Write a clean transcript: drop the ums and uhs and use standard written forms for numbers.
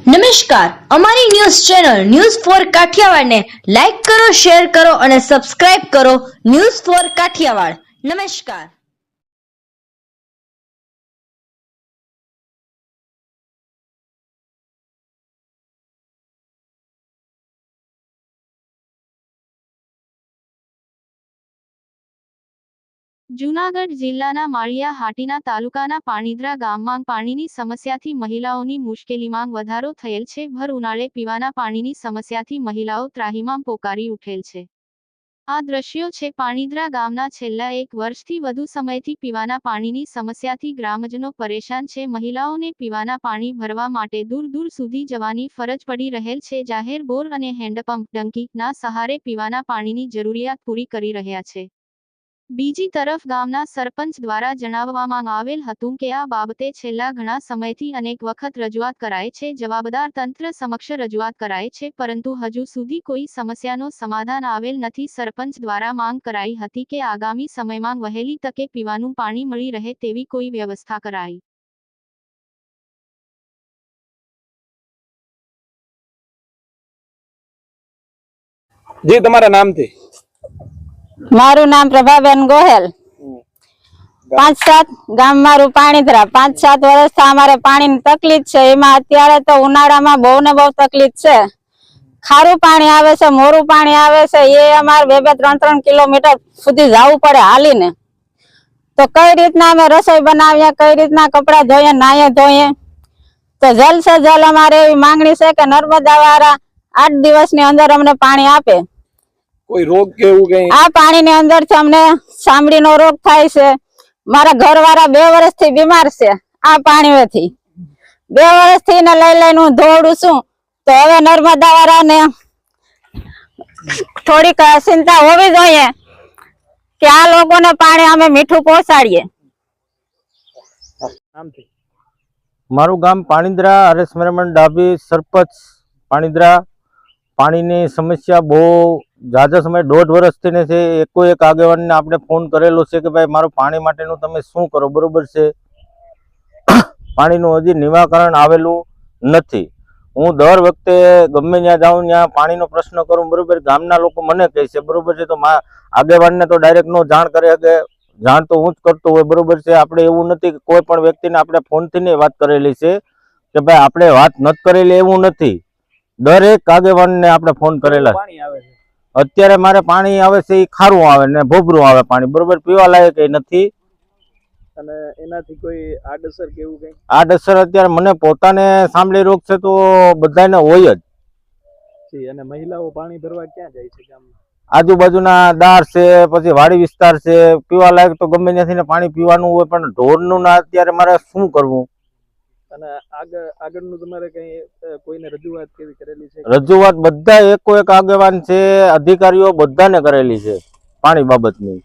નમસ્કાર, અમારી news channel news for Kathiawad ને લાઈક કરો, શેર કરો અને સબસ્ક્રાઇબ કરો. News for Kathiawad. નમસ્કાર. જૂનાગઢ જિલ્લાના માળિયા હાટીના તાલુકાના પાણીદ્રા ગામમાં પાણીની સમસ્યાથી મહિલાઓની મુશ્કેલીમાં વધારો થયેલ છે. ભર ઉનાળે પીવાના પાણીની સમસ્યાથી મહિલાઓ ત્રાહિમામ પોકારી ઉઠેલ છે. આ દ્રશ્યો છે પાણીદ્રા ગામના. છેલ્લા 1 વર્ષથી વધુ સમયથી પીવાના પાણીની સમસ્યાથી ગ્રામજનો પરેશાન છે. મહિલાઓને પીવાના પાણી ભરવા માટે દૂર દૂર સુધી જવાની ફરજ પડી રહેલ છે. જાહેર બોર અને હેન્ડપંપ ડંકીના સહારે પીવાના પાણીની જરૂરિયાત પૂરી કરી રહ્યા છે. બીજી તરફ ગામના સરપંચ દ્વારા જણાવવામાં આવેલ હતું કે આ બાબતે છેલ્લા ઘણા સમયથી અનેક વખત રજૂઆત કરાય છે. જવાબદાર તંત્ર સમક્ષ રજૂઆત કરાય છે, પરંતુ હજુ સુધી કોઈ સમસ્યાનો સમાધાન આવેલ નથી. સરપંચ દ્વારા માંગ કરાઈ હતી કે આગામી સમયમાં વહેલી તકે પીવાનું પાણી મળી રહે તેવી કોઈ વ્યવસ્થા કરાય. જી, તમારા નામથી? મારું નામ પ્રભાબેન ગોહેલ. 5-7 ગામ મારું પાણીદ્રા. 5-7 વર્ષથી અમારે પાણીની તકલીફ છે. એમાં અત્યારે તો ઉનાળામાં બહુ ને બહુ તકલીફ છે. ખારું પાણી આવે છે, મોરું પાણી આવે છે, એ અમારે 2-3 કિલોમીટર સુધી જવું પડે હાલીને. તો કઈ રીતના અમે રસોઈ બનાવીએ, કઈ રીતના કપડા ધોઈએ, નાહીએ ધોઈએ? તો જલ છે જલ અમારે એવી માંગણી છે કે નર્મદા વાળા 8 દિવસની અંદર અમને પાણી આપે. કોઈ રોગ કે એવું કઈ? આ પાણીની અંદરથી અમને ચામડીનો રોગ થાય છે. મારા ઘરવાળા 2 વર્ષથી બીમાર છે આ પાણીથી. 2 વર્ષથી ને લઈને હું ધોડું છું. તો હવે નર્મદા વાળાને થોડીક ચિંતા હોવી જોઈએ કે આ લોકોને પાણી અમે મીઠું પહોંચાડીએ. મારું ગામ પાણીદ્રા, હરેશ મેરમણ ડાભી, સરપંચ પાણીદ્રા. પાણીની સમસ્યા બહુ ઝાઝા સમય 1.5 વર્ષથી ને છે. એક આગેવાનને આપણે ફોન કરેલો છે કે ભાઈ મારું પાણી માટેનું તમે શું કરો, બરોબર છે. પાણીનું હજી નિવારણ આવેલું નથી. હું દર વખતે ગમે ત્યાં જાઉં ત્યાં પાણીનો પ્રશ્ન કરું, બરોબર. ગામના લોકો મને કહે છે, બરોબર છે. તો આગેવાનને તો ડાયરેક્ટ નો જાણ કરે કે જાણ તો હું જ કરતો હોય, બરોબર છે. આપણે એવું નથી કે કોઈ પણ વ્યક્તિને આપણે ફોનથી ને વાત કરેલી છે કે ભાઈ આપણે વાત નથી કરેલી, એવું નથી. દરેક આગેવાનને આપણે ફોન કરેલા. અત્યારે મારે પાણી આવે છે એ ખારું આવે ને ભોભરું આવે પાણી, બરોબર. પીવા લાયક એ નથી. અને એનાથી કોઈ આડઅસર કે એવું કઈ? આડઅસર અત્યારે મને પોતાને સાંભળી રોગ છે તો બધાને હોય જ. અને મહિલાઓ પાણી ભરવા ક્યાં જાય છે ગામમાં? આજુબાજુના દાર છે, પછી વાડી વિસ્તાર છે. પીવા લાયક તો ગમે ત્યાંથી પાણી પીવાનું હોય, પણ ઢોરનું ના અત્યારે મારે શું કરવું? અને આગળનું તમારે કઈ કોઈને રજૂઆત કેવી કરેલી છે? રજૂઆત બધા એક આગેવાન છે, અધિકારીઓ બધાને કરેલી છે પાણી બાબતની.